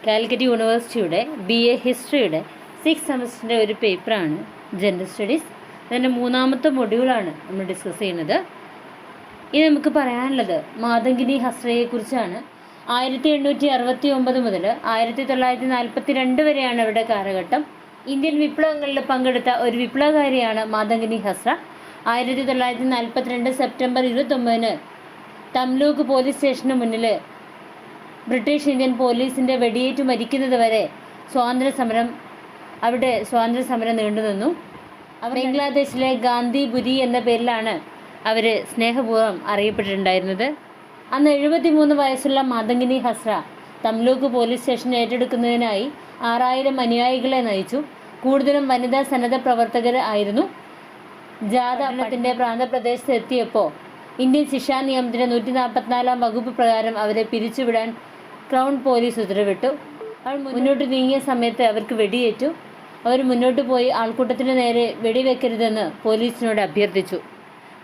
കാലിക്കറ്റ് യൂണിവേഴ്സിറ്റിയുടെ BA ഹിസ്റ്ററിയുടെ 6th സെമസ്റ്ററിൻ്റെ ഒരു പേപ്പറാണ് ജെൻഡർ സ്റ്റഡീസ്. അതിൻ്റെ 3ാമത്തെ മൊഡ്യൂളാണ് നമ്മൾ ഡിസ്കസ് ചെയ്യുന്നത്. ഇനി നമുക്ക് പറയാനുള്ളത് മാതങ്കിനി ഹസ്രയെക്കുറിച്ചാണ്. 1869 മുതൽ 1942 വരെയാണ് അവരുടെ കാലഘട്ടം. ഇന്ത്യൻ വിപ്ലവങ്ങളിൽ പങ്കെടുത്ത ഒരു വിപ്ലവകാരിയാണ് മാതങ്കിനി ഹസ്ര. 1942 സെപ്റ്റംബർ 29 തംലൂക്ക് പോലീസ് സ്റ്റേഷന് മുന്നിൽ ബ്രിട്ടീഷ് ഇന്ത്യൻ പോലീസിൻ്റെ വെടിയേറ്റ് മരിക്കുന്നത് വരെ അവിടെ സ്വാതന്ത്ര്യസമരം നീണ്ടുനിന്നു. ബംഗ്ലാദേശിലെ ഗാന്ധിപുരി എന്ന പേരിലാണ് അവർ സ്നേഹപൂർവ്വം അറിയപ്പെട്ടിട്ടുണ്ടായിരുന്നത്. അന്ന് 73 വയസ്സുള്ള മാതങ്കിനി ഹസ്ര തംലൂക്ക് പോലീസ് സ്റ്റേഷൻ ഏറ്റെടുക്കുന്നതിനായി 6000 അനുയായികളെ നയിച്ചു. കൂടുതലും വനിതാ സന്നദ്ധ പ്രവർത്തകർ ആയിരുന്നു. ജാഥ പട്ടണത്തിൻ്റെ പ്രാന്തപ്രദേശത്ത് എത്തിയപ്പോൾ ഇന്ത്യൻ ശിക്ഷാ നിയമത്തിൻ്റെ 144 വകുപ്പ് പ്രകാരം അവരെ പിരിച്ചുവിടാൻ ക്രൗൺ പോലീസ് ഉത്തരവിട്ടു. അവർ മുന്നോട്ട് നീങ്ങിയ സമയത്ത് അവർക്ക് വെടിയേറ്റു. അവർ മുന്നോട്ട് പോയി ആൾക്കൂട്ടത്തിന് നേരെ വെടിവെക്കരുതെന്ന് പോലീസിനോട് അഭ്യർത്ഥിച്ചു.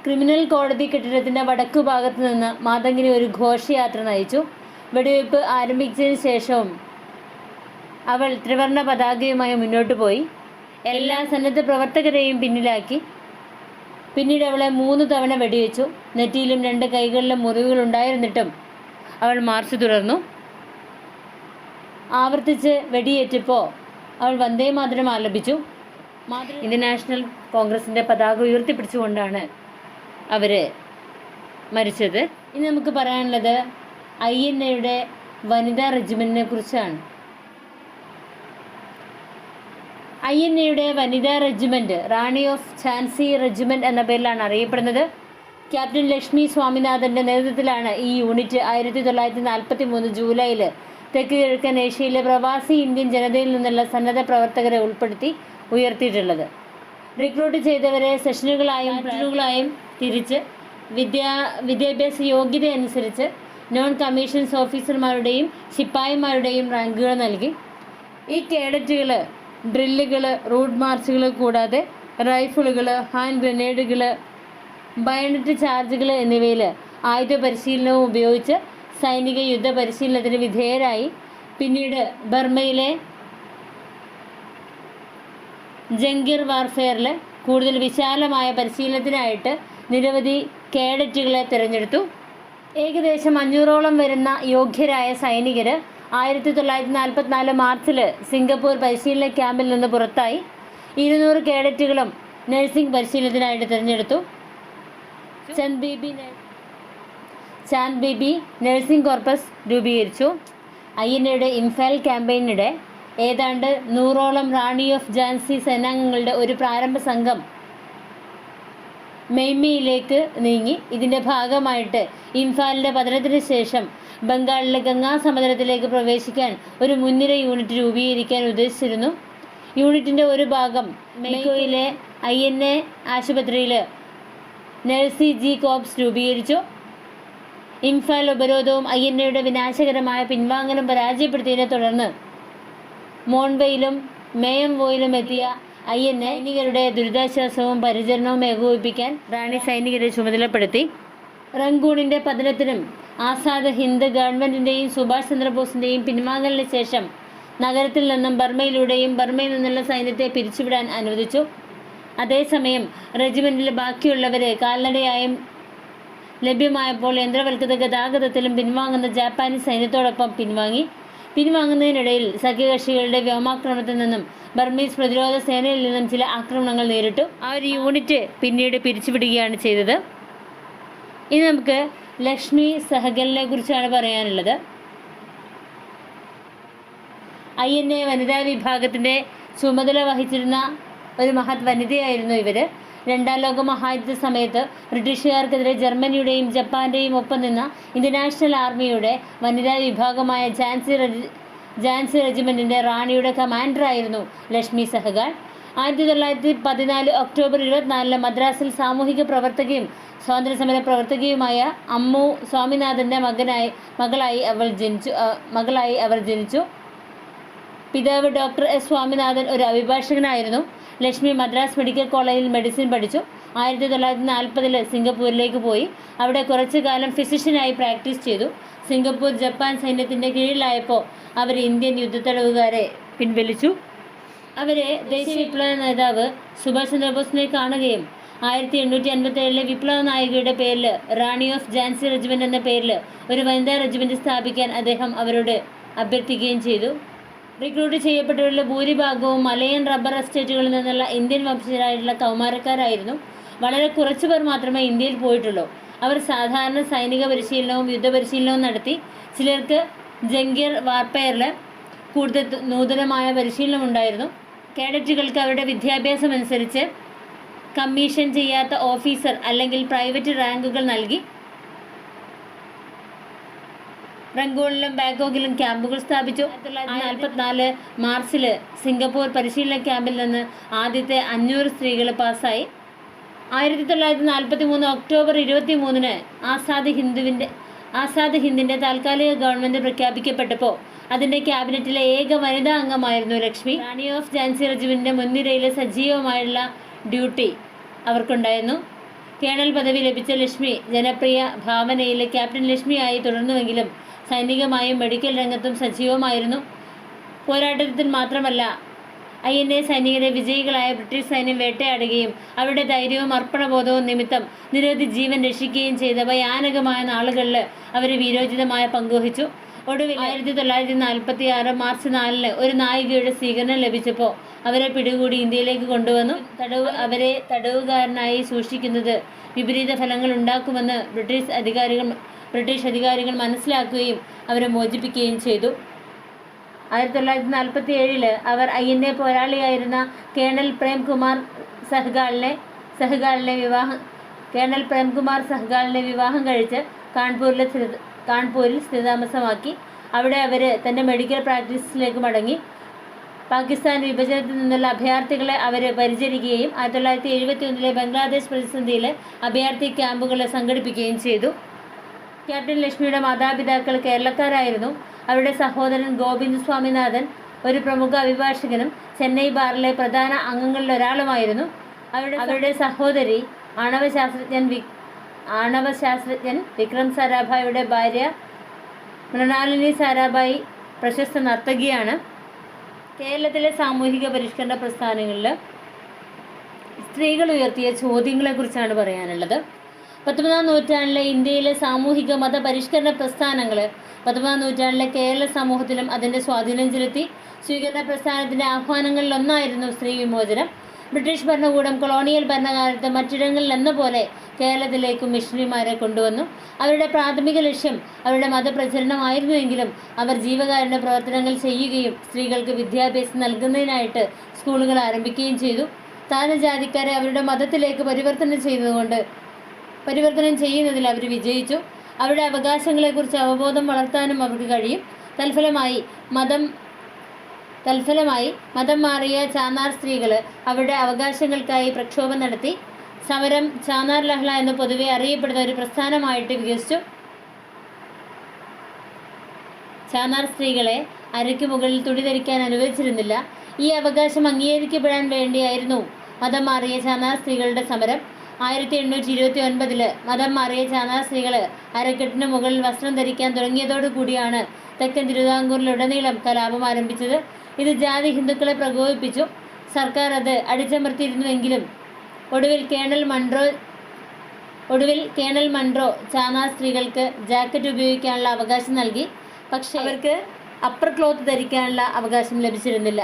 ക്രിമിനൽ കോടതി കെട്ടിടത്തിൻ്റെ വടക്കു ഭാഗത്ത് നിന്ന് മാതങ്കിനി ഒരു ഘോഷയാത്ര നയിച്ചു. വെടിവെയ്പ്പ് ആരംഭിച്ചതിന് ശേഷവും അവൾ ത്രിവർണ്ണ പതാകയുമായി മുന്നോട്ട് പോയി. എല്ലാ സന്നദ്ധ പ്രവർത്തകരെയും പിന്നിലാക്കി. പിന്നീട് അവളെ 3 തവണ വെടിവെച്ചു. നെറ്റിയിലും 2 കൈകളിലും മുറിവുകളുണ്ടായിരുന്നിട്ടും അവൾ മാർച്ച് തുടർന്നു. ആവർത്തിച്ച് വെടിയേറ്റപ്പോൾ അവൾ വന്ദേ മാതരം ആലപിച്ചു. ഇന്ത്യൻ നാഷണൽ കോൺഗ്രസിൻ്റെ പതാക ഉയർത്തിപ്പിടിച്ചുകൊണ്ടാണ് അവർ മരിച്ചത്. ഇനി നമുക്ക് പറയാനുള്ളത് INA വനിതാ റെജിമെൻറ്റിനെ കുറിച്ചാണ്. INA വനിതാ regiment Rani of Jhansi regiment എന്ന പേരിലാണ് അറിയപ്പെടുന്നത്. ക്യാപ്റ്റൻ ലക്ഷ്മി സ്വാമിനാഥൻ്റെ നേതൃത്വത്തിലാണ് ഈ യൂണിറ്റ് 1943 ജൂലൈയിൽ തെക്ക് കിഴക്കൻ ഏഷ്യയിലെ പ്രവാസി ഇന്ത്യൻ ജനതയിൽ നിന്നുള്ള സന്നദ്ധ പ്രവർത്തകരെ ഉൾപ്പെടുത്തി ഉയർത്തിയിട്ടുള്ളത്. റിക്രൂട്ട് ചെയ്തവരെ സെഷനുകളായും പ്ലാറ്റൂണുകളായും തിരിച്ച് വിദ്യാഭ്യാസ യോഗ്യത അനുസരിച്ച് നോൺ കമ്മീഷൻസ് ഓഫീസർമാരുടെയും ശിപ്പായിമാരുടെയും റാങ്കുകൾ നൽകി. ഈ കേഡറ്റുകൾ ഡ്രില്ലുകൾ, റൂട്ട് മാർച്ചുകൾ കൂടാതെ റൈഫിളുകൾ, ഹാൻഡ് ഗ്രനേഡുകൾ, ബയണറ്റ് ചാർജുകൾ എന്നിവയിൽ ആയുധ പരിശീലനവും ഉപയോഗിച്ച് സൈനിക യുദ്ധ പരിശീലനത്തിന് വിധേയരായി. പിന്നീട് ബർമയിലെ ജംഗിർ വാർഫെയറിൽ കൂടുതൽ വിശാലമായ പരിശീലനത്തിനായിട്ട് നിരവധി കേഡറ്റുകളെ തിരഞ്ഞെടുത്തു. ഏകദേശം 500ഓളം വരുന്ന യോഗ്യരായ സൈനികർ 1944 മാർച്ചിൽ സിംഗപ്പൂർ പരിശീലന ക്യാമ്പിൽ നിന്ന് പുറത്തായി. 200 കേഡറ്റുകളും നഴ്സിംഗ് പരിശീലനത്തിനായിട്ട് തിരഞ്ഞെടുത്തു. ചാന്ദ് ബേബി നഴ്സിംഗ് കോർപ്പസ് രൂപീകരിച്ചു. INA ഇംഫാൽ ക്യാമ്പയിനിടെ ഏതാണ്ട് 100ഓളം റാണി ഓഫ് ഝാൻസി സേനാംഗങ്ങളുടെ ഒരു പ്രാരംഭ സംഘം മെയ്മയിലേക്ക് നീങ്ങി. ഇതിൻ്റെ ഭാഗമായിട്ട് ഇംഫാലിൻ്റെ പതനത്തിന് ശേഷം ബംഗാളിലെ ഗംഗാ സമതലത്തിലേക്ക് പ്രവേശിക്കാൻ ഒരു മുൻനിര യൂണിറ്റ് രൂപീകരിക്കാൻ ഉദ്ദേശിച്ചിരുന്നു. യൂണിറ്റിൻ്റെ ഒരു ഭാഗം മെയ്ക്കോയിലെ INA ആശുപത്രിയിൽ നഴ്സി ജി കോപ്സ് രൂപീകരിച്ചു. ഇംഫാൽ ഉപരോധവും INA വിനാശകരമായ പിൻവാങ്ങലും പരാജയപ്പെടുത്തിയതിനെ തുടർന്ന് മോൺവയിലും മേയംവോയിലും എത്തിയ INA സൈനികരുടെ ദുരിതാശ്വാസവും പരിചരണവും ഏകോപിപ്പിക്കാൻ റാണി സൈനികരെ ചുമതലപ്പെടുത്തി. റങ്കൂണിൻ്റെ പതനത്തിനും ആസാദ് ഹിന്ദ് ഗവൺമെൻറ്റിൻ്റെയും സുഭാഷ് ചന്ദ്രബോസിൻ്റെയും പിൻവാങ്ങലിന് ശേഷം നഗരത്തിൽ നിന്നും ബർമയിലൂടെയും ബർമയിൽ നിന്നുള്ള സൈന്യത്തെ പിരിച്ചുവിടാൻ അനുവദിച്ചു. അതേസമയം റെജിമെൻറ്റിൽ ബാക്കിയുള്ളവരെ കാൽനടയായും ലഭ്യമായപ്പോൾ യന്ത്രവൽകൃത ഗതാഗതത്തിലും പിൻവാങ്ങുന്ന ജാപ്പാനീസ് സൈന്യത്തോടൊപ്പം പിൻവാങ്ങുന്നതിനിടയിൽ സഖ്യകക്ഷികളുടെ വ്യോമാക്രമണത്തിൽ നിന്നും ബർമീസ് പ്രതിരോധ സേനയിൽ നിന്നും ചില ആക്രമണങ്ങൾ നേരിട്ടു. ആ ഒരു യൂണിറ്റ് പിന്നീട് പിരിച്ചുവിടുകയാണ് ചെയ്തത്. ഇനി നമുക്ക് ലക്ഷ്മി സെഹഗലിനെ കുറിച്ചാണ് പറയാനുള്ളത്. INA വനിതാ വിഭാഗത്തിൻ്റെ ചുമതല വഹിച്ചിരുന്ന ഒരു മഹത് വനിതയായിരുന്നു ഇവർ. 2ാം ലോക മഹായുദ്ധ സമയത്ത് ബ്രിട്ടീഷുകാർക്കെതിരെ ജർമ്മനിയുടെയും ജപ്പാൻ്റെയും ഒപ്പം നിന്ന ഇന്ത്യൻ നാഷണൽ ആർമിയുടെ വനിതാ വിഭാഗമായ ഝാൻസി റെജിമെൻറ്റിൻ്റെ റാണിയുടെ കമാൻഡറായിരുന്നു ലക്ഷ്മി സെഹഗൽ. 1914 ഒക്ടോബർ 24 മദ്രാസിൽ സാമൂഹിക പ്രവർത്തകയും സ്വാതന്ത്ര്യസമര പ്രവർത്തകയുമായ അമ്മു സ്വാമിനാഥൻ്റെ മകളായി അവർ ജനിച്ചു. പിതാവ് ഡോക്ടർ S സ്വാമിനാഥൻ ഒരു അഭിഭാഷകനായിരുന്നു. ലക്ഷ്മി മദ്രാസ് മെഡിക്കൽ കോളേജിൽ മെഡിസിൻ പഠിച്ചു. 1940 സിംഗപ്പൂരിലേക്ക് പോയി. അവിടെ കുറച്ചു കാലം ഫിസിഷ്യനായി പ്രാക്ടീസ് ചെയ്തു. സിംഗപ്പൂർ ജപ്പാൻ സൈന്യത്തിൻ്റെ കീഴിലായപ്പോൾ അവർ ഇന്ത്യൻ യുദ്ധത്തടവുകാരെ പിൻവലിച്ചു. അവരെ ദേശീയ വിപ്ലവ നേതാവ് സുഭാഷ് ചന്ദ്രബോസിനെ കാണുകയും 1857 വിപ്ലവ നായികയുടെ പേരിൽ റാണി ഓഫ് ഝാൻസി റെജിമെൻ്റ് എന്ന പേരിൽ ഒരു വനിതാ റെജിമെൻറ്റ് സ്ഥാപിക്കാൻ അദ്ദേഹം അവരോട് അഭ്യർത്ഥിക്കുകയും ചെയ്തു. റിക്രൂട്ട് ചെയ്യപ്പെട്ടവരിൽ ഭൂരിഭാഗവും മലയൻ റബ്ബർ എസ്റ്റേറ്റുകളിൽ നിന്നുള്ള ഇന്ത്യൻ വംശജരായിട്ടുള്ള കൗമാരക്കാരായിരുന്നു. വളരെ കുറച്ചു പേർ മാത്രമേ ഇന്ത്യയിൽ പോയിട്ടുള്ളൂ. അവർ സാധാരണ സൈനിക പരിശീലനവും യുദ്ധപരിശീലനവും നടത്തി. ചിലർക്ക് ജംഗിയർ വാർഫെയറിൽ കൂടുതൽ നൂതനമായ പരിശീലനം ഉണ്ടായിരുന്നു. കേഡറ്റുകൾക്ക് അവരുടെ വിദ്യാഭ്യാസം അനുസരിച്ച് കമ്മീഷൻ ചെയ്യാത്ത ഓഫീസർ അല്ലെങ്കിൽ പ്രൈവറ്റ് റാങ്കുകൾ നൽകി. റംഗൂണിലും ബാങ്കോക്കിലും ക്യാമ്പുകൾ സ്ഥാപിച്ചു. 1944 മാർച്ചിൽ സിംഗപ്പൂർ പരിശീലന ക്യാമ്പിൽ നിന്ന് ആദ്യത്തെ 500 സ്ത്രീകൾ പാസ്സായി. 1943 ഒക്ടോബർ 23 ആസാദ് ഹിന്ദിൻ്റെ താൽക്കാലിക ഗവൺമെൻറ് പ്രഖ്യാപിക്കപ്പെട്ടപ്പോൾ അതിൻ്റെ ക്യാബിനറ്റിലെ ഏക വനിതാ അംഗമായിരുന്നു ലക്ഷ്മി. റാണി ഓഫ് ഝാൻസി റെജിമെൻറ്റിൻ്റെ മുൻനിരയിലെ സജീവമായുള്ള ഡ്യൂട്ടി അവർക്കുണ്ടായിരുന്നു. കേണൽ പദവി ലഭിച്ച ലക്ഷ്മി ജനപ്രിയ ഭാവനയിലെ ക്യാപ്റ്റൻ ലക്ഷ്മിയായി തുടർന്നുവെങ്കിലും സൈനികമായും മെഡിക്കൽ രംഗത്തും സജീവമായിരുന്നു. പോരാട്ടത്തിൽ മാത്രമല്ല, INA സൈനികരെ വിജയികളായ ബ്രിട്ടീഷ് സൈന്യം വേട്ടയാടുകയും അവരുടെ ധൈര്യവും അർപ്പണബോധവും നിമിത്തം നിരവധി ജീവൻ രക്ഷിക്കുകയും ചെയ്ത ഭയാനകമായ നാളുകളിൽ അവർ വീരോചിതമായ പങ്കുവഹിച്ചു. ഒടുവിൽ 1946 മാർച്ച് 4 ഒരു നായികയുടെ സ്വീകരണം ലഭിച്ചപ്പോൾ അവരെ പിടികൂടി ഇന്ത്യയിലേക്ക് കൊണ്ടുവന്നു. അവരെ തടവുകാരനായി സൂക്ഷിക്കുന്നത് വിപരീത ഫലങ്ങൾ ഉണ്ടാക്കുമെന്ന് ബ്രിട്ടീഷ് അധികാരികൾ മനസ്സിലാക്കുകയും അവരെ മോചിപ്പിക്കുകയും ചെയ്തു. 1947 അവർ INA പോരാളിയായിരുന്ന കേണൽ പ്രേംകുമാർ സഹ്ഗാളിനെ വിവാഹം കഴിച്ച് കാൺപൂരിൽ സ്ഥിരതാമസമാക്കി. അവിടെ അവർ തൻ്റെ മെഡിക്കൽ പ്രാക്ടീസിലേക്ക് മടങ്ങി. പാകിസ്ഥാൻ വിഭജനത്തിൽ നിന്നുള്ള അഭയാർത്ഥികളെ അവർ പരിചരിക്കുകയും 1971 ബംഗ്ലാദേശ് പ്രതിസന്ധിയിൽ അഭയാർത്ഥി ക്യാമ്പുകൾ സംഘടിപ്പിക്കുകയും ചെയ്തു. ക്യാപ്റ്റൻ ലക്ഷ്മിയുടെ മാതാപിതാക്കൾ കേരളക്കാരായിരുന്നു. അവരുടെ സഹോദരൻ ഗോവിന്ദ് സ്വാമിനാഥൻ ഒരു പ്രമുഖ അഭിഭാഷകനും ചെന്നൈ ബാറിലെ പ്രധാന അംഗങ്ങളിലൊരാളുമായിരുന്നു. അവരുടെ സഹോദരി ആണവശാസ്ത്രജ്ഞൻ വിക്രം സാരാഭായിയുടെ ഭാര്യ മൃണാലിനി സാരാഭായി പ്രശസ്ത നർത്തകിയാണ്. കേരളത്തിലെ സാമൂഹിക പരിഷ്കരണ പ്രസ്ഥാനങ്ങളിൽ സ്ത്രീകൾ ഉയർത്തിയ ചോദ്യങ്ങളെക്കുറിച്ചാണ് പറയാനുള്ളത്. 19ാം നൂറ്റാണ്ടിലെ ഇന്ത്യയിലെ സാമൂഹിക മത പരിഷ്കരണ പ്രസ്ഥാനങ്ങൾ 19ാം നൂറ്റാണ്ടിലെ കേരള സമൂഹത്തിലും അതിൻ്റെ സ്വാധീനം ചെലുത്തി. സ്വീകരണ പ്രസ്ഥാനത്തിൻ്റെ ആഹ്വാനങ്ങളിലൊന്നായിരുന്നു സ്ത്രീ വിമോചനം. ബ്രിട്ടീഷ് ഭരണകൂടം കൊളോണിയൽ ഭരണകാലത്ത് മറ്റിടങ്ങളിലെന്ന പോലെ കേരളത്തിലേക്കും മിഷണറിമാരെ കൊണ്ടുവന്നു. അവരുടെ പ്രാഥമിക ലക്ഷ്യം അവരുടെ മതപ്രചരണമായിരുന്നുവെങ്കിലും അവർ ജീവകാരുണ്യ പ്രവർത്തനങ്ങൾ ചെയ്യുകയും സ്ത്രീകൾക്ക് വിദ്യാഭ്യാസം നൽകുന്നതിനായിട്ട് സ്കൂളുകൾ ആരംഭിക്കുകയും ചെയ്തു. താഴ്ന്ന ജാതിക്കാരെ അവരുടെ മതത്തിലേക്ക് പരിവർത്തനം ചെയ്യുന്നതിൽ അവർ വിജയിച്ചു. അവരുടെ അവകാശങ്ങളെക്കുറിച്ച് അവബോധം വളർത്താനും അവർക്ക് കഴിയും. തൽഫലമായി മതം മാറിയ ചാന്നാർ സ്ത്രീകൾ അവരുടെ അവകാശങ്ങൾക്കായി പ്രക്ഷോഭം നടത്തി. സമരം ചാന്നാർ ലഹള എന്ന് പൊതുവെ അറിയപ്പെടുന്ന ഒരു പ്രസ്ഥാനമായിട്ട് വികസിച്ചു. ചാന്നാർ സ്ത്രീകളെ അരയ്ക്ക് മുകളിൽ തുണി ധരിക്കാൻ അനുവദിച്ചിരുന്നില്ല. ഈ അവകാശം അംഗീകരിക്കപ്പെടാൻ വേണ്ടിയായിരുന്നു മതം മാറിയ ചാന്നാർ സ്ത്രീകളുടെ സമരം. 1829 മതം മാറിയ ചാന്നാർ സ്ത്രീകൾ അരക്കെട്ടിന് മുകളിൽ വസ്ത്രം ധരിക്കാൻ തുടങ്ങിയതോടുകൂടിയാണ് തെക്കൻ തിരുവിതാംകൂറിലുടനീളം കലാപം ആരംഭിച്ചത്. ഇത് ജാതി ഹിന്ദുക്കളെ പ്രകോപിപ്പിച്ചു. സർക്കാർ അത് അടിച്ചമർത്തിയിരുന്നുവെങ്കിലും ഒടുവിൽ കേണൽ മൺട്രോ ചാന്നാർ സ്ത്രീകൾക്ക് ജാക്കറ്റ് ഉപയോഗിക്കാനുള്ള അവകാശം നൽകി. പക്ഷേ അവർക്ക് അപ്പർ ക്ലോത്ത് ധരിക്കാനുള്ള അവകാശം ലഭിച്ചിരുന്നില്ല.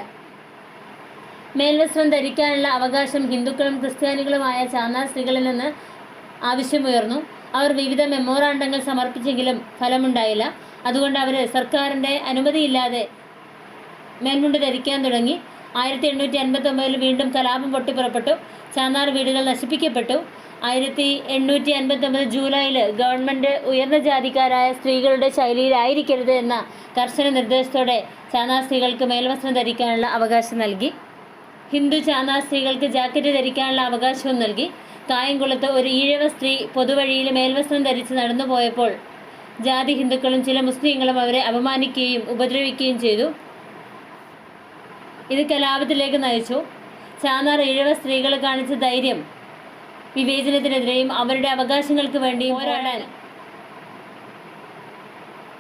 മേൽവസ്ത്രം ധരിക്കാനുള്ള അവകാശം ഹിന്ദുക്കളും ക്രിസ്ത്യാനികളുമായ ചാന്നാർ സ്ത്രീകളിൽ നിന്ന് ആവശ്യമുയർന്നു. അവർ വിവിധ മെമ്മോറാണ്ടങ്ങൾ സമർപ്പിച്ചെങ്കിലും ഫലമുണ്ടായില്ല. അതുകൊണ്ട് അവർ സർക്കാരിൻ്റെ അനുമതിയില്ലാതെ മേൽമുണ്ട് ധരിക്കാൻ തുടങ്ങി. 1859 വീണ്ടും കലാപം പൊട്ടിപ്പുറപ്പെട്ടു. ചാന്നാർ വീടുകൾ നശിപ്പിക്കപ്പെട്ടു. 1859 ജൂലൈയിൽ ഗവൺമെൻറ് ഉയർന്ന ജാതിക്കാരായ സ്ത്രീകളുടെ ശൈലിയിലായിരിക്കരുത് എന്ന കർശന നിർദ്ദേശത്തോടെ ചാന്നാർ സ്ത്രീകൾക്ക് മേൽവസ്ത്രം ധരിക്കാനുള്ള അവകാശം നൽകി. ഹിന്ദു ചാന്നാർ സ്ത്രീകൾക്ക് ജാക്കറ്റ് ധരിക്കാനുള്ള അവകാശവും നൽകി. കായംകുളത്ത് ഒരു ഈഴവ സ്ത്രീ പൊതുവഴിയിൽ മേൽവസ്ത്രം ധരിച്ച് നടന്നു പോയപ്പോൾ ജാതി ഹിന്ദുക്കളും ചില മുസ്ലിങ്ങളും അവരെ അപമാനിക്കുകയും ഉപദ്രവിക്കുകയും ചെയ്തു. ഇത് കലാപത്തിലേക്ക് നയിച്ചു. ചാന്നാർ ഈഴവ സ്ത്രീകൾ കാണിച്ച ധൈര്യം വിവേചനത്തിനെതിരെയും അവരുടെ അവകാശങ്ങൾക്ക് വേണ്ടിയും പോരാടാൻ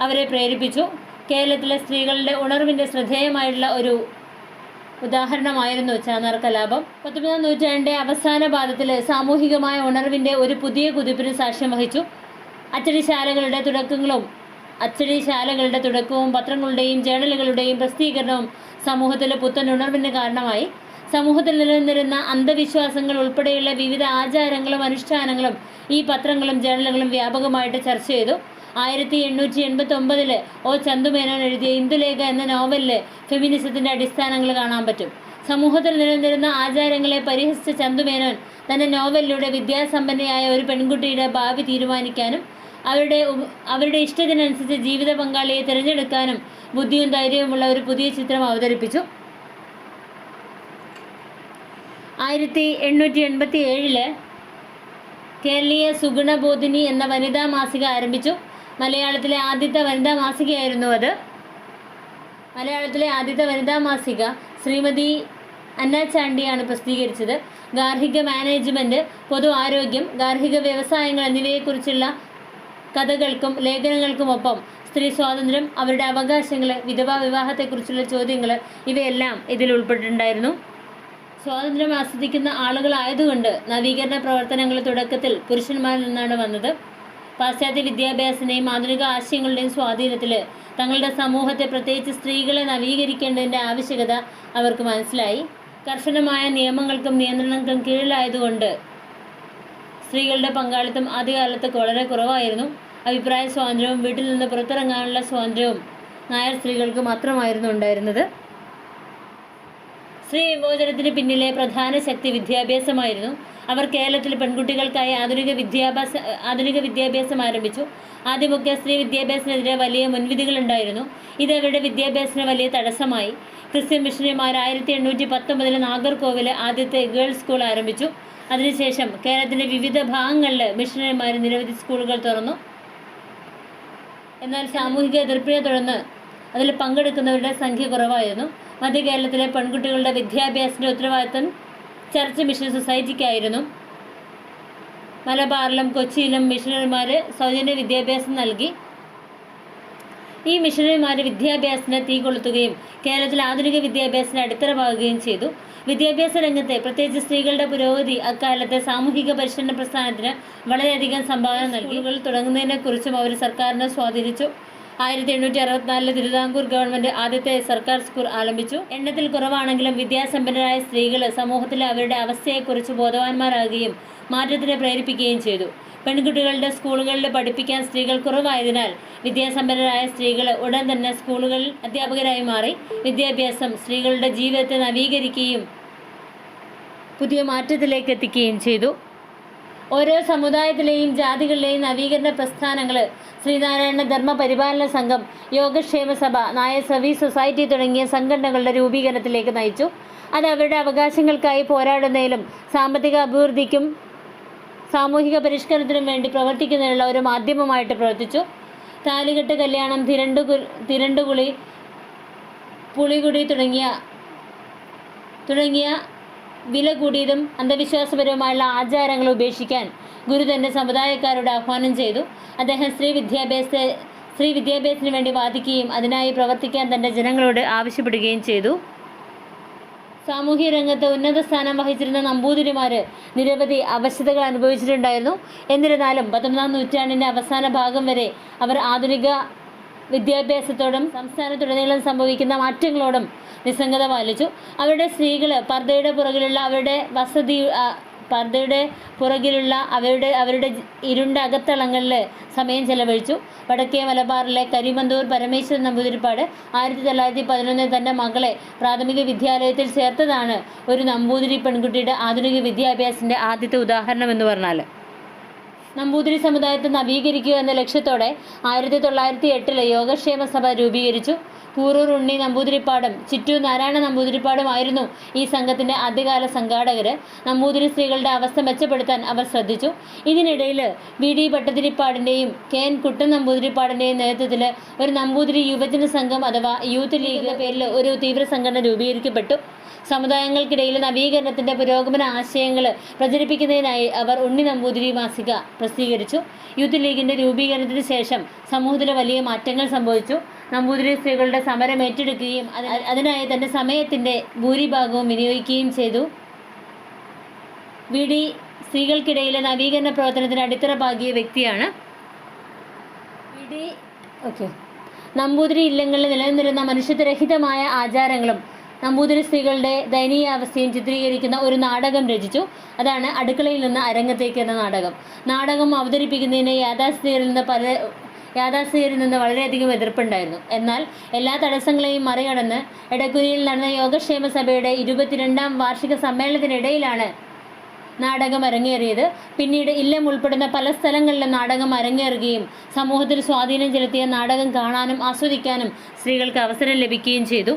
അവരെ പ്രേരിപ്പിച്ചു. കേരളത്തിലെ സ്ത്രീകളുടെ ഉണർവിൻ്റെ ശ്രദ്ധേയമായിട്ടുള്ള ഒരു ഉദാഹരണമായിരുന്നു ചാന്നാർ കലാപം. 19-ാം നൂറ്റാണ്ടിൻ്റെ അവസാന പാദത്തിൽ സാമൂഹികമായ ഉണർവിൻ്റെ ഒരു പുതിയ കുതിപ്പിന് സാക്ഷ്യം വഹിച്ചു. അച്ചടിശാലകളുടെ തുടക്കവും പത്രങ്ങളുടെയും ജേണലുകളുടെയും പ്രസിദ്ധീകരണവും സമൂഹത്തിലെ പുത്തൻ ഉണർവിന് കാരണമായി. സമൂഹത്തിൽ നിലനിന്നിരുന്ന അന്ധവിശ്വാസങ്ങൾ ഉൾപ്പെടെയുള്ള വിവിധ ആചാരങ്ങളും അനുഷ്ഠാനങ്ങളും ഈ പത്രങ്ങളും ജേണലുകളും വ്യാപകമായിട്ട് ചർച്ച ചെയ്തു. 1889 ഒ ചന്തുമേനോൻ എഴുതിയ ഇന്ദുലേഖ എന്ന നോവലിൽ ഫെമിനിസത്തിൻ്റെ അടിസ്ഥാനങ്ങൾ കാണാൻ പറ്റും. സമൂഹത്തിൽ നിലനിന്നിരുന്ന ആചാരങ്ങളെ പരിഹസിച്ച ചന്തുമേനോൻ തൻ്റെ നോവലിലൂടെ വിദ്യാസമ്പന്നയായ ഒരു പെൺകുട്ടിയുടെ ഭാവി തീരുമാനിക്കാനും അവരുടെ ഇഷ്ടത്തിനനുസരിച്ച് ജീവിത പങ്കാളിയെ തിരഞ്ഞെടുക്കാനും ബുദ്ധിയും ധൈര്യവുമുള്ള ഒരു പുതിയ ചിത്രം അവതരിപ്പിച്ചു. 1887 കേരളീയ സുഗുണബോധിനി എന്ന വനിതാ മാസിക ആരംഭിച്ചു. മലയാളത്തിലെ ആദ്യത്തെ വനിതാ മാസികയായിരുന്നു അത്. മലയാളത്തിലെ ആദ്യത്തെ വനിതാ മാസിക ശ്രീമതി അന്ന ചാണ്ടിയാണ് പ്രസിദ്ധീകരിച്ചത്. ഗാർഹിക മാനേജ്മെൻറ്റ്, പൊതു ആരോഗ്യം, ഗാർഹിക വ്യവസായങ്ങൾ എന്നിവയെക്കുറിച്ചുള്ള കഥകൾക്കും ലേഖനങ്ങൾക്കുമൊപ്പം സ്ത്രീ സ്വാതന്ത്ര്യം, അവരുടെ അവകാശങ്ങൾ, വിധവാ വിവാഹത്തെക്കുറിച്ചുള്ള ചോദ്യങ്ങൾ ഇവയെല്ലാം ഇതിൽ ഉൾപ്പെട്ടിട്ടുണ്ടായിരുന്നു. സ്വാതന്ത്ര്യം ആസ്വദിക്കുന്ന ആളുകളായതുകൊണ്ട് നവീകരണ പ്രവർത്തനങ്ങൾ തുടക്കത്തിൽ പുരുഷന്മാരിൽ നിന്നാണ് വന്നത്. പാശ്ചാത്യ വിദ്യാഭ്യാസത്തിൻ്റെയും ആധുനിക ആശയങ്ങളുടെയും സ്വാധീനത്തിൽ തങ്ങളുടെ സമൂഹത്തെ, പ്രത്യേകിച്ച് സ്ത്രീകളെ നവീകരിക്കേണ്ടതിൻ്റെ ആവശ്യകത അവർക്ക് മനസ്സിലായി. കർശനമായ നിയമങ്ങൾക്കും നിയന്ത്രണങ്ങൾക്കും കീഴിലായതുകൊണ്ട് സ്ത്രീകളുടെ പങ്കാളിത്തം ആദ്യകാലത്ത് വളരെ കുറവായിരുന്നു. അഭിപ്രായ സ്വാതന്ത്ര്യവും വീട്ടിൽ നിന്ന് പുറത്തിറങ്ങാനുള്ള സ്വാതന്ത്ര്യവും നായർ സ്ത്രീകൾക്ക് മാത്രമായിരുന്നു ഉണ്ടായിരുന്നത്. സ്ത്രീ വിമോചനത്തിന് പിന്നിലെ പ്രധാന ശക്തി വിദ്യാഭ്യാസമായിരുന്നു. അവർ കേരളത്തിൽ പെൺകുട്ടികൾക്കായി ആധുനിക വിദ്യാഭ്യാസം ആരംഭിച്ചു. ആദ്യമൊക്കെ സ്ത്രീ വിദ്യാഭ്യാസത്തിനെതിരെ വലിയ മുൻവിധികളുണ്ടായിരുന്നു. ഇത് അവരുടെ വിദ്യാഭ്യാസത്തിന് വലിയ തടസ്സമായി. ക്രിസ്ത്യൻ മിഷണറിമാർ 1819 നാഗർകോവിൽ ആദ്യത്തെ ഗേൾസ് സ്കൂൾ ആരംഭിച്ചു. അതിനുശേഷം കേരളത്തിൻ്റെ വിവിധ ഭാഗങ്ങളിൽ മിഷണറിമാർ നിരവധി സ്കൂളുകൾ തുറന്നു. എന്നാൽ സാമൂഹിക എതിർപ്പിനെ തുടർന്ന് അതിൽ പങ്കെടുക്കുന്നവരുടെ സംഖ്യ കുറവായിരുന്നു. മധ്യ കേരളത്തിലെ പെൺകുട്ടികളുടെ വിദ്യാഭ്യാസത്തിൻ്റെ ഉത്തരവാദിത്തം ചർച്ച് മിഷൻ സൊസൈറ്റിക്കായിരുന്നു. മലബാറിലും കൊച്ചിയിലും മിഷണറിമാർ സൗജന്യ വിദ്യാഭ്യാസം നൽകി. ഈ മിഷണറിമാർ വിദ്യാഭ്യാസത്തിന് തീ കൊളുത്തുകയും കേരളത്തിൽ ആധുനിക വിദ്യാഭ്യാസത്തിന് അടിത്തറവാകുകയും ചെയ്തു. വിദ്യാഭ്യാസ രംഗത്തെ പ്രത്യേകിച്ച് സ്ത്രീകളുടെ പുരോഗതി അക്കാലത്തെ സാമൂഹിക പരിഷ്കരണ പ്രസ്ഥാനത്തിന് വളരെയധികം സംഭാവന നൽകി. സ്കൂളുകൾ തുടങ്ങുന്നതിനെക്കുറിച്ചും അവർ സർക്കാരിനെ സ്വാധീനിച്ചു. 1864 തിരുവിതാംകൂർ ഗവൺമെൻറ് ആദ്യത്തെ സർക്കാർ സ്കൂൾ ആരംഭിച്ചു. എണ്ണത്തിൽ കുറവാണെങ്കിലും വിദ്യാസമ്പന്നരായ സ്ത്രീകൾ സമൂഹത്തിലെ അവരുടെ അവസ്ഥയെക്കുറിച്ച് ബോധവാന്മാരാകുകയും മാറ്റത്തിന് പ്രേരിപ്പിക്കുകയും ചെയ്തു. പെൺകുട്ടികളുടെ സ്കൂളുകളിൽ പഠിപ്പിക്കാൻ സ്ത്രീകൾ കുറവായതിനാൽ വിദ്യാസമ്പന്നരായ സ്ത്രീകൾ ഉടൻ തന്നെ സ്കൂളുകളിൽ അധ്യാപകരായി മാറി. വിദ്യാഭ്യാസം സ്ത്രീകളുടെ ജീവിതത്തെ നവീകരിക്കുകയും പുതിയ മാറ്റത്തിലേക്ക് എത്തിക്കുകയും ചെയ്തു. ഓരോ സമുദായത്തിലെയും ജാതികളിലെയും നവീകരണ പ്രസ്ഥാനങ്ങൾ ശ്രീനാരായണ ധർമ്മ പരിപാലന സംഘം, യോഗക്ഷേമ സഭ, നായർ സർവീസ് സൊസൈറ്റി തുടങ്ങിയ സംഘടനകളുടെ രൂപീകരണത്തിലേക്ക് നയിച്ചു. അത് അവരുടെ അവകാശങ്ങൾക്കായി പോരാടുന്നതിലും സാമ്പത്തിക അഭിവൃദ്ധിക്കും സാമൂഹിക പരിഷ്കരണത്തിനും വേണ്ടി പ്രവർത്തിക്കുന്നതിനുള്ള ഒരു മാധ്യമമായിട്ട് പ്രവർത്തിച്ചു. താലികെട്ട്, കല്യാണം, തിരണ്ടുകുളി, പുളികുടി തുടങ്ങിയ വില കൂടിയതും അന്ധവിശ്വാസപരവുമായുള്ള ആചാരങ്ങൾ ഉപേക്ഷിക്കാൻ ഗുരു തന്നെ സമുദായക്കാരോട് ആഹ്വാനം ചെയ്തു. അദ്ദേഹം സ്ത്രീ വിദ്യാഭ്യാസത്തിന് വേണ്ടി വാദിക്കുകയും അതിനായി പ്രവർത്തിക്കാൻ തൻ്റെ ജനങ്ങളോട് ആവശ്യപ്പെടുകയും ചെയ്തു. സാമൂഹ്യ രംഗത്ത് ഉന്നത സ്ഥാനം വഹിച്ചിരുന്ന നമ്പൂതിരിമാർ നിരവധി അവശതകൾ അനുഭവിച്ചിട്ടുണ്ടായിരുന്നു. എന്നിരുന്നാലും 19-ാം നൂറ്റാണ്ടിൻ്റെ അവസാന ഭാഗം വരെ അവർ ആധുനിക വിദ്യാഭ്യാസത്തോടും സംസ്ഥാനത്തുടനീളം സംഭവിക്കുന്ന മാറ്റങ്ങളോടും നിസ്സംഗത പാലിച്ചു. അവരുടെ സ്ത്രീകൾ പർദ്ദയുടെ പുറകിലുള്ള അവരുടെ ഇരുണ്ട അകത്തളങ്ങളിൽ സമയം ചെലവഴിച്ചു. വടക്കേ മലബാറിലെ കരിമന്തൂർ പരമേശ്വരൻ നമ്പൂതിരിപ്പാട് 1911 തൻ്റെ മകളെ പ്രാഥമിക വിദ്യാലയത്തിൽ ചേർത്തതാണ് ഒരു നമ്പൂതിരി പെൺകുട്ടിയുടെ ആധുനിക വിദ്യാഭ്യാസത്തിൻ്റെ ആദ്യത്തെ ഉദാഹരണം എന്ന് പറഞ്ഞാൽ. നമ്പൂതിരി സമുദായത്തെ നവീകരിക്കുക എന്ന ലക്ഷ്യത്തോടെ 1908 യോഗക്ഷേമ സഭ രൂപീകരിച്ചു. കൂറൂർ ഉണ്ണി നമ്പൂതിരിപ്പാടും ചിറ്റൂർ നാരായണ നമ്പൂതിരിപ്പാടുമായിരുന്നു ഈ സംഘത്തിന്റെ ആദ്യകാല സംഘാടകര്. നമ്പൂതിരി സ്ത്രീകളുടെ അവസ്ഥ മെച്ചപ്പെടുത്താൻ അവർ ശ്രദ്ധിച്ചു. ഇതിനിടയിൽ വി.ഡി. ഭട്ടതിരിപ്പാടിന്റെയും കെ.എൻ. കുട്ടൻ നമ്പൂതിരിപ്പാടിന്റെയും നേതൃത്വത്തിൽ ഒരു നമ്പൂതിരി യുവജന സംഘം അഥവാ യൂത്ത് ലീഗ് എന്ന പേരിൽ ഒരു തീവ്ര സംഘടന രൂപീകരിക്കപ്പെട്ടു. സമുദായങ്ങൾക്കിടയിൽ നവീകരണത്തിന്റെ പുരോഗമന ആശയങ്ങൾ പ്രചരിപ്പിക്കുന്നതിനായി അവർ ഉണ്ണി നമ്പൂതിരി മാസിക പ്രസിദ്ധീകരിച്ചു. യൂത്ത് ലീഗിന്റെ രൂപീകരണത്തിന് ശേഷം സമൂഹത്തിൽ വലിയ മാറ്റങ്ങൾ സംഭവിച്ചു. നമ്പൂതിരി സ്ത്രീകളുടെ സമരം ഏറ്റെടുക്കുകയും അതിനായി തന്റെ സമയത്തിന്റെ ഭൂരിഭാഗവും വിനിയോഗിക്കുകയും ചെയ്തു. വി.ഡി. സ്ത്രീകൾക്കിടയിലെ നവീകരണ പ്രവർത്തനത്തിന് അടിത്തറ പാകിയ വ്യക്തിയാണ്. നമ്പൂതിരി ഇല്ലങ്ങളിൽ നിലനിന്നിരുന്ന മനുഷ്യത്വരഹിതമായ ആചാരങ്ങളും നമ്പൂതിരി സ്ത്രീകളുടെ ദയനീയാവസ്ഥയും ചിത്രീകരിക്കുന്ന ഒരു നാടകം രചിച്ചു. അതാണ് അടുക്കളയിൽ നിന്ന് അരങ്ങത്തേക്ക് എന്ന നാടകം. നാടകം അവതരിപ്പിക്കുന്നതിന് യാഥാസ്ഥികരിൽ നിന്ന് വളരെയധികം എതിർപ്പുണ്ടായിരുന്നു. എന്നാൽ എല്ലാ തടസ്സങ്ങളെയും മറികടന്ന് എടക്കുരിയിൽ നടന്ന യോഗക്ഷേമ സഭയുടെ 22ാം വാർഷിക സമ്മേളനത്തിനിടയിലാണ് നാടകം അരങ്ങേറിയത്. പിന്നീട് ഇല്ലം ഉൾപ്പെടുന്ന പല സ്ഥലങ്ങളിലും നാടകം അരങ്ങേറുകയും സമൂഹത്തിൽ സ്വാധീനം ചെലുത്തിയ നാടകം കാണാനും ആസ്വദിക്കാനും സ്ത്രീകൾക്ക് അവസരം ലഭിക്കുകയും ചെയ്തു.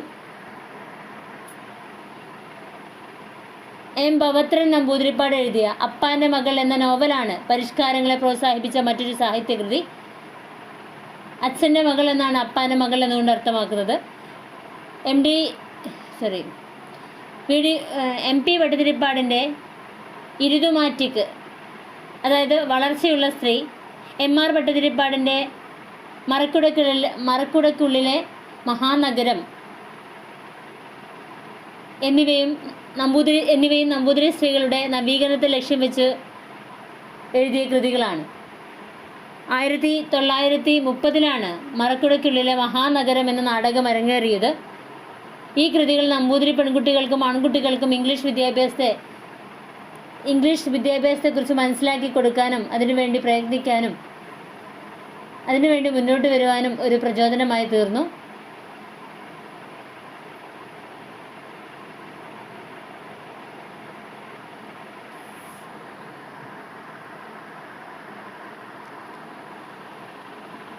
എം. ഭവത്രൻ നമ്പൂതിരിപ്പാട് എഴുതിയ അപ്പാന്റെ മകൾ എന്ന നോവലാണ് പരിഷ്കാരങ്ങളെ പ്രോത്സാഹിപ്പിച്ച മറ്റൊരു സാഹിത്യകൃതി. അച്ഛൻ്റെ മകൾ എന്നാണ് അപ്പാന്റെ മകൾ എന്നുകൊണ്ട് അർത്ഥമാക്കുന്നത്. എം പി ഭട്ടതിരിപ്പാടിൻ്റെ ഇരുതുമാറ്റിക്ക്, അതായത് വളർച്ചയുള്ള സ്ത്രീ, എം ആർ ഭട്ടതിരിപ്പാടിൻ്റെ മറക്കുടയ്ക്കുള്ളിലെ മഹാനഗരം എന്നിവയും നമ്പൂതിരി സ്ത്രീകളുടെ നവീകരണത്തെ ലക്ഷ്യം വെച്ച് എഴുതിയ കൃതികളാണ്. 1930 മറക്കുടയ്ക്കുള്ളിലെ മഹാനഗരം എന്ന നാടകം അരങ്ങേറിയത്. ഈ കൃതികൾ നമ്പൂതിരി പെൺകുട്ടികൾക്കും ആൺകുട്ടികൾക്കും ഇംഗ്ലീഷ് വിദ്യാഭ്യാസത്തെക്കുറിച്ച് മനസ്സിലാക്കി കൊടുക്കാനും അതിനുവേണ്ടി പ്രയത്നിക്കാനും അതിനുവേണ്ടി മുന്നോട്ട് വരുവാനും ഒരു പ്രചോദനമായി തീർന്നു.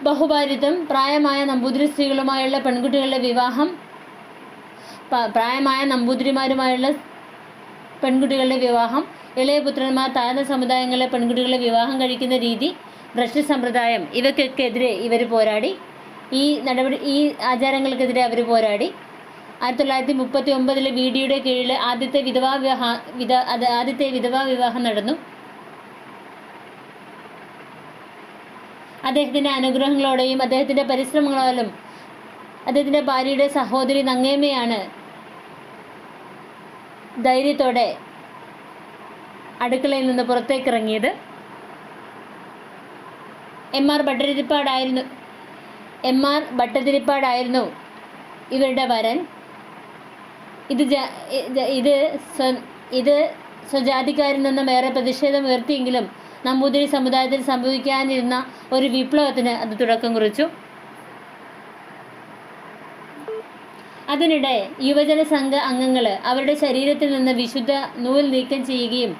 ബഹുഭാര്യത്വം, പ്രായമായ നമ്പൂതിരി സ്ത്രീകളുമായുള്ള പെൺകുട്ടികളുടെ വിവാഹം, പ്രായമായ നമ്പൂതിരിമാരുമായുള്ള പെൺകുട്ടികളുടെ വിവാഹം, ഇളയ പുത്രന്മാർ താഴ്ന്ന സമുദായങ്ങളിലെ പെൺകുട്ടികളെ വിവാഹം കഴിക്കുന്ന രീതി, ഭ്രഷ്ട സമ്പ്രദായം, ഇവയ്ക്കെതിരെ ഇവർ പോരാടി. ഈ ആചാരങ്ങൾക്കെതിരെ അവർ പോരാടി. 1939 വി.ഡിയുടെ കീഴിൽ ആദ്യത്തെ വിധവാ വിവാഹം നടന്നു. അദ്ദേഹത്തിൻ്റെ അനുഗ്രഹങ്ങളോടെയും അദ്ദേഹത്തിൻ്റെ പരിശ്രമങ്ങളാലും അദ്ദേഹത്തിൻ്റെ ഭാര്യയുടെ സഹോദരി നങ്ങേമ്മയാണ് ധൈര്യത്തോടെ അടുക്കളയിൽ നിന്ന് പുറത്തേക്കിറങ്ങിയത്. എം ആർ ഭട്ടതിരിപ്പാടായിരുന്നു ഇവരുടെ വരൻ. ഇത് സ്വജാതിക്കാരിൽ നിന്നും ഏറെ പ്രതിഷേധം ഉയർത്തിയെങ്കിലും നമ്പൂതിരി സമുദായത്തിൽ സംഭവിക്കാനിരുന്ന ഒരു വിപ്ലവത്തിന് അത് തുടക്കം കുറിച്ചു. അതിനിടെ യുവജന സംഘ അംഗങ്ങൾ അവരുടെ ശരീരത്തിൽ നിന്ന് വിശുദ്ധ നൂൽ നീക്കം ചെയ്യുകയും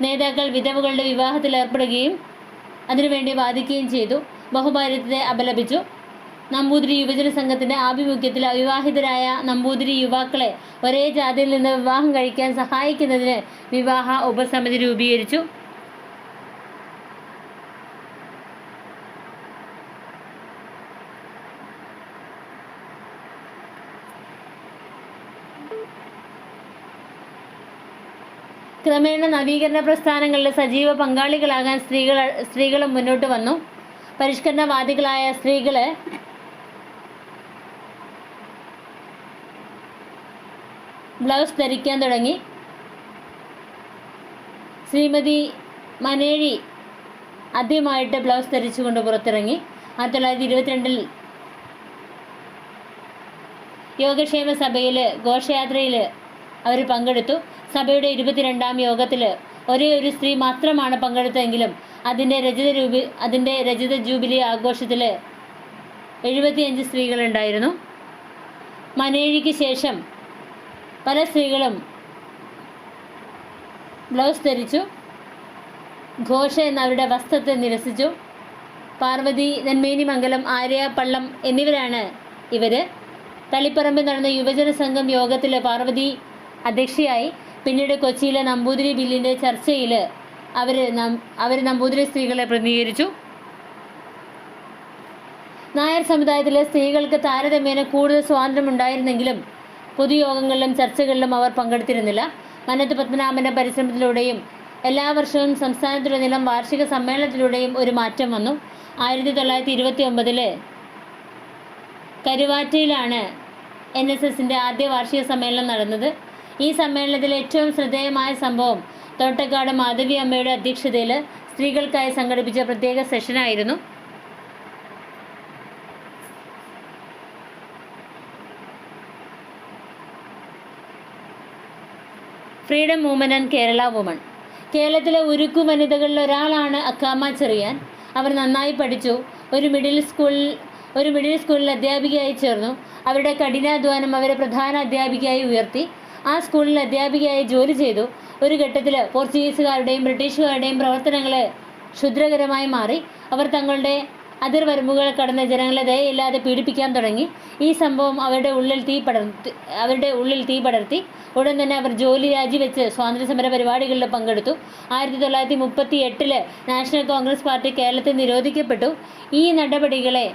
നേതാക്കൾ വിധവകളുടെ വിവാഹത്തിൽ ഏർപ്പെടുകയും അതിനുവേണ്ടി വാദിക്കുകയും ചെയ്തു. ബഹുഭാര്യത്തെ അപലപിച്ചു. നമ്പൂതിരി യുവജന സംഘത്തിൻ്റെ ആഭിമുഖ്യത്തിൽ അവിവാഹിതരായ നമ്പൂതിരി യുവാക്കളെ ഒരേ ജാതിയിൽ നിന്ന് വിവാഹം കഴിക്കാൻ സഹായിക്കുന്നതിന് വിവാഹ ഉപസമിതി രൂപീകരിച്ചു. ക്രമേണ നവീകരണ പ്രസ്ഥാനങ്ങളിൽ സജീവ പങ്കാളികളാകാൻ സ്ത്രീകളും മുന്നോട്ട് വന്നു. പരിഷ്കരണവാദികളായ സ്ത്രീകൾ ബ്ലൗസ് ധരിക്കാൻ തുടങ്ങി. ശ്രീമതി മനേഴി ആദ്യമായിട്ട് ബ്ലൗസ് ധരിച്ചുകൊണ്ട് പുറത്തിറങ്ങി. 1922 യോഗക്ഷേമ സഭയിൽ ഘോഷയാത്രയിൽ അവർ പങ്കെടുത്തു. സഭയുടെ 22ാം യോഗത്തിൽ ഒരേ ഒരു സ്ത്രീ മാത്രമാണ് പങ്കെടുത്തതെങ്കിലും അതിൻ്റെ രജത ജൂബിലി ആഘോഷത്തിൽ 75 സ്ത്രീകളുണ്ടായിരുന്നു. മനേഴിക്ക് ശേഷം പല സ്ത്രീകളും ബ്ലൗസ് ധരിച്ചു. ഘോഷ എന്നവരുടെ വസ്ത്രത്തെ നിരസിച്ചു. പാർവതി, നെന്മേനി മംഗലം, ആര്യ പള്ളം എന്നിവരാണ് ഇവർ. തളിപ്പറമ്പിൽ നടന്ന യുവജന സംഘം യോഗത്തിൽ പാർവതി അധ്യക്ഷയായി. പിന്നീട് കൊച്ചിയിലെ നമ്പൂതിരി ബില്ലിൻ്റെ ചർച്ചയിൽ അവർ നമ്പൂതിരി സ്ത്രീകളെ പ്രതിനിധീകരിച്ചു. നായർ സമുദായത്തിലെ സ്ത്രീകൾക്ക് താരതമ്യേന കൂടുതൽ സ്വാതന്ത്ര്യമുണ്ടായിരുന്നെങ്കിലും പൊതുയോഗങ്ങളിലും ചർച്ചകളിലും അവർ പങ്കെടുത്തിരുന്നില്ല. മന്നത്ത് പത്മനാഭൻ്റെ പരിശ്രമത്തിലൂടെയും എല്ലാ വർഷവും സംസ്ഥാനത്തുടനീളം വാർഷിക സമ്മേളനത്തിലൂടെയും ഒരു മാറ്റം വന്നു. 1929 കരുവാറ്റയിലാണ് NSSൻ്റെ ആദ്യ വാർഷിക സമ്മേളനം നടന്നത്. ഈ സമ്മേളനത്തിൽ ഏറ്റവും ശ്രദ്ധേയമായ സംഭവം തോട്ടക്കാട് മാധവി അമ്മയുടെ അധ്യക്ഷതയിൽ സ്ത്രീകൾക്കായി സംഘടിപ്പിച്ച പ്രത്യേക സെഷനായിരുന്നു. Freedom movement and Kerala woman. കേരളത്തിലെ ഉരുക്കു വനിതകളിൽ ഒരാളാണ് അക്കാമ ചെറിയാൻ. അവർ നന്നായി പഠിച്ചു. ഒരു മിഡിൽ സ്കൂളിൽ അധ്യാപികയായി ചേർന്നു. അവരുടെ കഠിനാധ്വാനം അവരെ പ്രധാന അധ്യാപികയായി ഉയർത്തി. ആ സ്കൂളിൽ അധ്യാപികയായി ജോലി ചെയ്തു. ഒരു ഘട്ടത്തിൽ പോർച്ചുഗീസുകാരുടെയും ബ്രിട്ടീഷുകാരുടെയും പ്രവർത്തനങ്ങൾ ക്ഷുദ്രകരമായി മാറി. അവർ തങ്ങളുടെ അതിർവരമ്പുകൾ കടന്ന് ജനങ്ങളെ ദയയില്ലാതെ പീഡിപ്പിക്കാൻ തുടങ്ങി. ഈ സംഭവം അവരുടെ ഉള്ളിൽ തീ പടർത്തി. ഉടൻ തന്നെ അവർ ജോലി രാജിവെച്ച് സ്വാതന്ത്ര്യസമര പരിപാടികളിൽ പങ്കെടുത്തു. 1938 നാഷണൽ കോൺഗ്രസ് പാർട്ടി കേരളത്തിൽ നിരോധിക്കപ്പെട്ടു. ഈ നടപടികളെ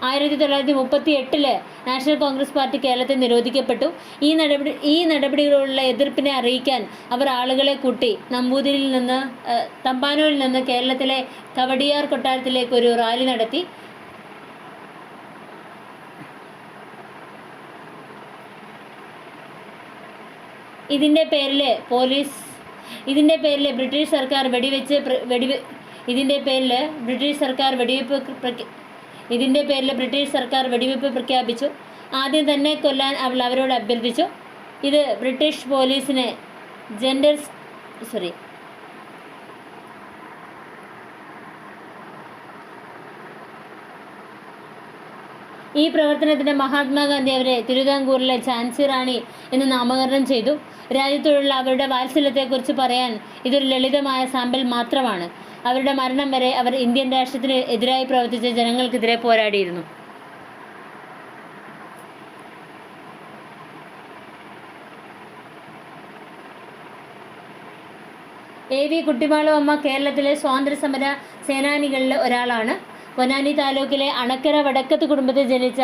1938 നാഷണൽ കോൺഗ്രസ് പാർട്ടി കേരളത്തിൽ നിരോധിക്കപ്പെട്ടു. ഈ നടപടികളുള്ള എതിർപ്പിനെ അറിയിക്കാൻ അവർ ആളുകളെ കൂട്ടി തമ്പാനൂരിൽ നിന്ന് കേരളത്തിലെ കവടിയാർ കൊട്ടാരത്തിലേക്ക് ഒരു റാലി നടത്തി. ഇതിൻ്റെ പേരിൽ ബ്രിട്ടീഷ് സർക്കാർ വെടിവെപ്പ് പ്രഖ്യാപിച്ചു. ആദ്യം തന്നെ കൊല്ലാൻ അവരോട് അഭ്യർത്ഥിച്ചു. ഇത് ബ്രിട്ടീഷ് പോലീസിന് ഈ പ്രവർത്തനത്തിന് മഹാത്മാഗാന്ധി അവരെ തിരുവിതാംകൂറിലെ ഝാൻസി റാണി എന്ന് നാമകരണം ചെയ്തു. രാജ്യത്തോടുള്ള അവരുടെ വാത്സല്യത്തെക്കുറിച്ച് പറയാൻ ഇതൊരു ലളിതമായ സാമ്പിൾ മാത്രമാണ്. അവരുടെ മരണം വരെ അവർ ഇന്ത്യൻ രാഷ്ട്രത്തിന് എതിരായി പ്രവർത്തിച്ച ജനങ്ങൾക്കെതിരെ പോരാടിയിരുന്നു. AV കുട്ടിമാളു അമ്മ കേരളത്തിലെ സ്വാതന്ത്ര്യസമര സേനാനികളിൽ ഒരാളാണ്. പൊന്നാനി താലൂക്കിലെ അണക്കര വടക്കത്ത് കുടുംബത്തിൽ ജനിച്ച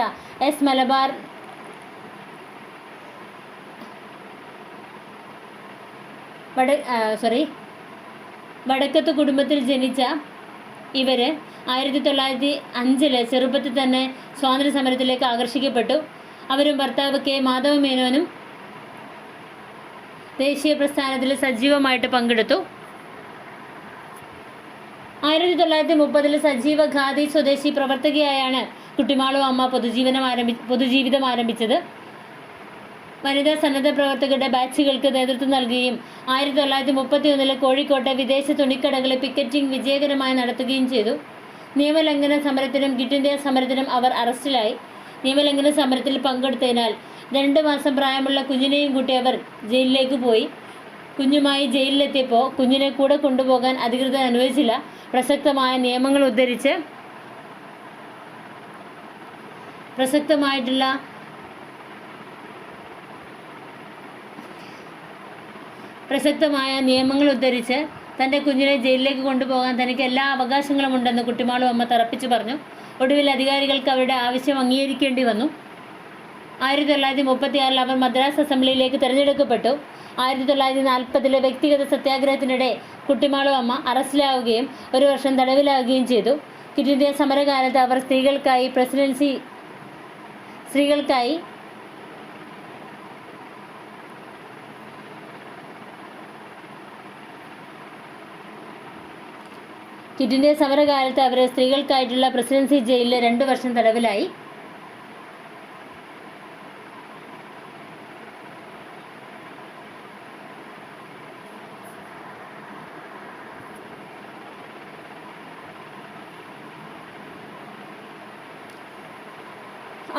വടക്കത്ത് കുടുംബത്തിൽ ജനിച്ച ഇവർ 1905 ചെറുപ്പത്തിൽ തന്നെ സ്വാതന്ത്ര്യ സമരത്തിലേക്ക് ആകർഷിക്കപ്പെട്ടു. അവരും ഭർത്താവ് K. മാധവമേനോനും ദേശീയ പ്രസ്ഥാനത്തിൽ സജീവമായിട്ട് പങ്കെടുത്തു. 1930 സജീവ ഖാദി സ്വദേശി പ്രവർത്തകയായാണ് കുട്ടിമാളു അമ്മ പൊതുജീവിതം ആരംഭിച്ചത്. വനിതാ സന്നദ്ധ പ്രവർത്തകരുടെ ബാച്ചുകൾക്ക് നേതൃത്വം നൽകുകയും 1931 കോഴിക്കോട്ടെ വിദേശ തുണിക്കടകളിൽ പിക്കറ്റിംഗ് വിജയകരമായി നടത്തുകയും ചെയ്തു. നിയമലംഘന സമരത്തിനും ക്വിറ്റ് ഇന്ത്യ സമരത്തിനും അവർ അറസ്റ്റിലായി. നിയമലംഘന സമരത്തിൽ പങ്കെടുത്തതിനാൽ 2 മാസം പ്രായമുള്ള കുഞ്ഞിനെയും കൂട്ടി അവർ ജയിലിലേക്ക് പോയി. കുഞ്ഞുമായി ജയിലിലെത്തിയപ്പോൾ കുഞ്ഞിനെ കൂടെ കൊണ്ടുപോകാൻ അധികൃതർ അനുവദിച്ചില്ല. പ്രസക്തമായ നിയമങ്ങൾ ഉദ്ധരിച്ച് തൻ്റെ കുഞ്ഞിനെ ജയിലിലേക്ക് കൊണ്ടുപോകാൻ തനിക്ക് എല്ലാ അവകാശങ്ങളും ഉണ്ടെന്ന് കുട്ടിമാളു അമ്മ തറപ്പിച്ചു പറഞ്ഞു. ഒടുവിൽ അധികാരികൾക്ക് അവരുടെ ആവശ്യം അംഗീകരിക്കേണ്ടി വന്നു. 1936 അവർ മദ്രാസ് അസംബ്ലിയിലേക്ക് തിരഞ്ഞെടുക്കപ്പെട്ടു. 1940 വ്യക്തിഗത സത്യാഗ്രഹത്തിനിടെ കുട്ടിമാളു അമ്മ അറസ്റ്റിലാവുകയും 1 വർഷം തടവിലാവുകയും ചെയ്തു. ക്വിറ്റ് ഇന്ത്യ സമരകാലത്ത് അവർ സ്ത്രീകൾക്കായി സ്ത്രീകൾക്കായിട്ടുള്ള പ്രസിഡൻസി ജയിലിൽ 2 വർഷം തടവിലായി.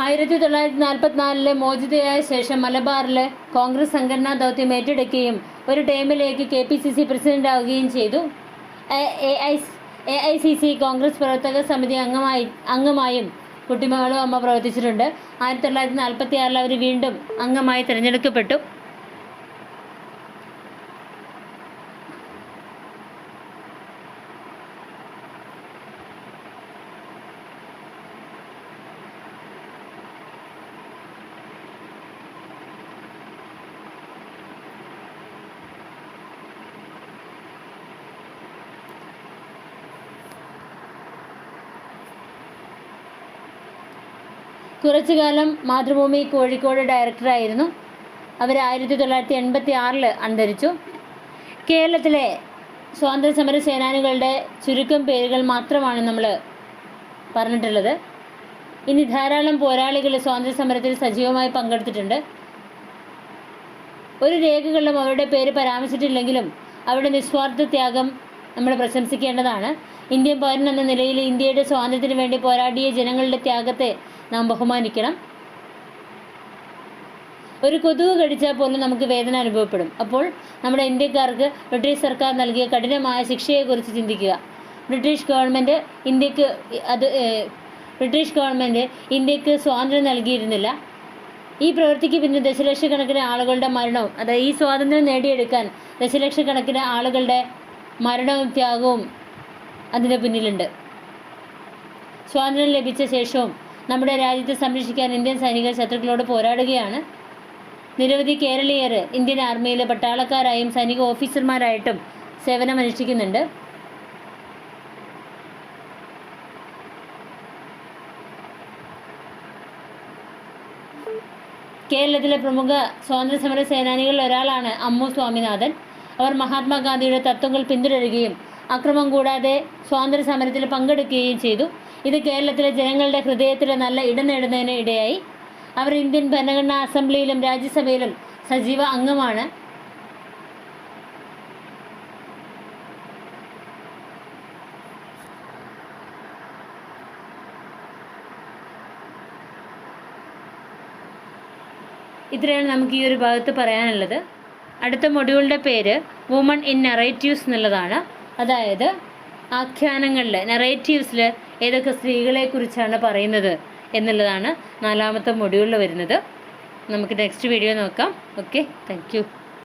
ആയിരത്തി 1944 മോചിതയായ ശേഷം മലബാറിലെ കോൺഗ്രസ് സംഘടനാ ദൗത്യം ഏറ്റെടുക്കുകയും ഒരു ടൈമിലേക്ക് KPCC പ്രസിഡന്റ് ആവുകയും ചെയ്തു. AICC കോൺഗ്രസ് പ്രവർത്തക സമിതി അംഗമായും കുട്ടിമകളും അമ്മ പ്രവർത്തിച്ചിട്ടുണ്ട്. 1946 അവർ വീണ്ടും അംഗമായി തിരഞ്ഞെടുക്കപ്പെട്ടു. കുറച്ചു കാലം മാതൃഭൂമി കോഴിക്കോട് ഡയറക്ടറായിരുന്നു. അവർ 1986 അന്തരിച്ചു. കേരളത്തിലെ സ്വാതന്ത്ര്യ സമര സേനാനികളുടെ ചുരുക്കം പേരുകൾ മാത്രമാണ് നമ്മൾ പറഞ്ഞിട്ടുള്ളത്. ഇനി ധാരാളം പോരാളികൾ സ്വാതന്ത്ര്യ സമരത്തിൽ സജീവമായി പങ്കെടുത്തിട്ടുണ്ട്. ഒരു രേഖകളിലും അവരുടെ പേര് പരാമർശിച്ചിട്ടില്ലെങ്കിലും അവരുടെ നിസ്വാർത്ഥ ത്യാഗം നമ്മൾ പ്രശംസിക്കേണ്ടതാണ്. ഇന്ത്യൻ പൗരൻ എന്ന നിലയിൽ ഇന്ത്യയുടെ സ്വാതന്ത്ര്യത്തിന് വേണ്ടി പോരാടിയ ജനങ്ങളുടെ ത്യാഗത്തെ നാം ബഹുമാനിക്കണം. ഒരു കൊതുക് കടിച്ചാൽ പോലും നമുക്ക് വേദന അനുഭവപ്പെടും. അപ്പോൾ നമ്മുടെ ഇന്ത്യക്കാർക്ക് ബ്രിട്ടീഷ് സർക്കാർ നൽകിയ കഠിനമായ ശിക്ഷയെക്കുറിച്ച് ചിന്തിക്കുക. ബ്രിട്ടീഷ് ഗവൺമെൻറ് ഇന്ത്യക്ക് സ്വാതന്ത്ര്യം നൽകിയിരുന്നില്ല. ഈ പ്രവൃത്തിക്ക് പിന്നിൽ ദശലക്ഷക്കണക്കിന് ആളുകളുടെ മരണവും, അതായത് ഈ സ്വാതന്ത്ര്യം നേടിയെടുക്കാൻ ദശലക്ഷക്കണക്കിന് ആളുകളുടെ മരണവും ത്യാഗവും അതിന് പിന്നിലുണ്ട്. സ്വാതന്ത്ര്യം ലഭിച്ച ശേഷവും നമ്മുടെ രാജ്യത്തെ സംരക്ഷിക്കാൻ ഇന്ത്യൻ സൈനികർ ശത്രുക്കളോട് പോരാടുകയാണ്. നിരവധി കേരളീയർ ഇന്ത്യൻ ആർമിയിലെ പട്ടാളക്കാരായും സൈനിക ഓഫീസർമാരായിട്ടും സേവനമനുഷ്ഠിക്കുന്നുണ്ട്. കേരളത്തിലെ പ്രമുഖ സ്വാതന്ത്ര്യ സമര സേനാനികളിൽ ഒരാളാണ് അമ്മു സ്വാമിനാഥൻ. അവർ മഹാത്മാഗാന്ധിയുടെ തത്വങ്ങൾ പിന്തുടരുകയും അക്രമം കൂടാതെ സ്വാതന്ത്ര്യ സമരത്തിൽ പങ്കെടുക്കുകയും ചെയ്തു. ഇത് കേരളത്തിലെ ജനങ്ങളുടെ ഹൃദയത്തിൽ നല്ല ഇടം നേടുന്നതിന് ഇടയായി. അവർ ഇന്ത്യൻ ഭരണഘടനാ അസംബ്ലിയിലും രാജ്യസഭയിലും സജീവ അംഗമാണ്. ഇത്രയാണ് നമുക്ക് ഈ ഒരു ഭാഗത്ത് പറയാനുള്ളത്. അടുത്ത മൊഡ്യൂളിൻ്റെ പേര് വുമൺ ഇൻ നറേറ്റീവ്സ് എന്നുള്ളതാണ്. അതായത് ആഖ്യാനങ്ങളിൽ, നറേറ്റീവ്സിൽ ഏതൊക്കെ സ്ത്രീകളെക്കുറിച്ചാണ് പറയുന്നത് എന്നുള്ളതാണ് 4ാമത്തെ മൊഡ്യൂളിൽ വരുന്നത്. നമുക്ക് നെക്സ്റ്റ് വീഡിയോ നോക്കാം. Okay, thank you.